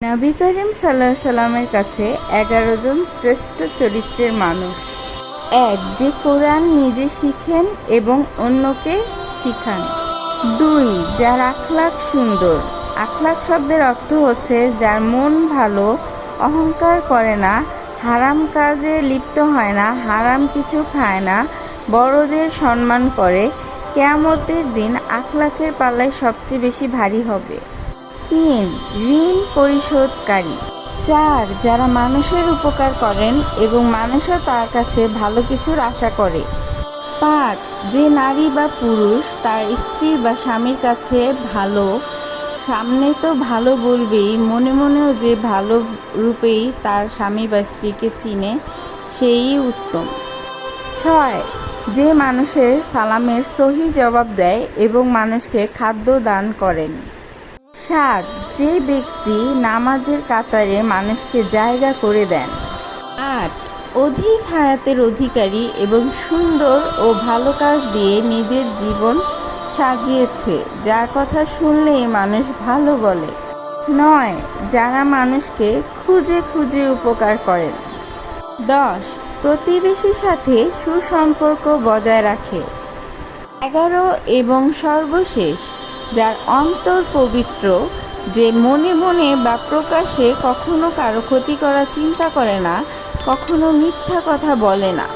নবী করিম সাল্লাল্লাহু আলাইহি সাল্লামের কাছে 11 জন শ্রেষ্ঠ চরিত্রের মানুষ। 1. যে কোরআন নিজে শিখেন এবং অন্যকে শিখান। 2. যার আখলাক সুন্দর। আখলাক শব্দের অর্থ হচ্ছে যার মন ভালো, অহংকার করে না, হারাম কাজে লিপ্ত হয় না, হারাম কিছু খায় না, বড়দের সম্মান করে। কিয়ামতের দিন আখলাকের পাল্লায় সবচেয়ে বেশি ভারী হবে। 3. ঋণ পরিশোধকারী। 4. যারা মানুষের উপকার করেন এবং মানুষও তার কাছে ভালো কিছুর আশা করে। 5. যে নারী বা পুরুষ তার স্ত্রী বা স্বামীর কাছে ভালো, সামনে তো ভালো বলবেই, মনে মনেও যে ভালো রূপেই তার স্বামী বা স্ত্রীকে চিনে, সেই উত্তম। 6. যে মানুষের সালামের সহি জবাব দেয় এবং মানুষকে খাদ্য দান করেন। 7. যে ব্যক্তি নামাজের কাতারে মানুষকে জায়গা করে দেন। 8. অধিক হায়াতের অধিকারী এবং সুন্দর ও ভালো কাজ দিয়ে নিজের জীবন সাজিয়েছে, যার কথা শুনলেই মানুষ ভালো বলে। 9. যারা মানুষকে খুঁজে খুঁজে উপকার করেন। 10. প্রতিবেশীর সাথে সুসম্পর্ক বজায় রাখে। 11. এবং সর্বশেষ, যার অন্তর পবিত্র, যে মনে মনে বা প্রকাশ্যে কখনো কারো ক্ষতি করার চিন্তা করে না, কখনো মিথ্যা কথা বলে না।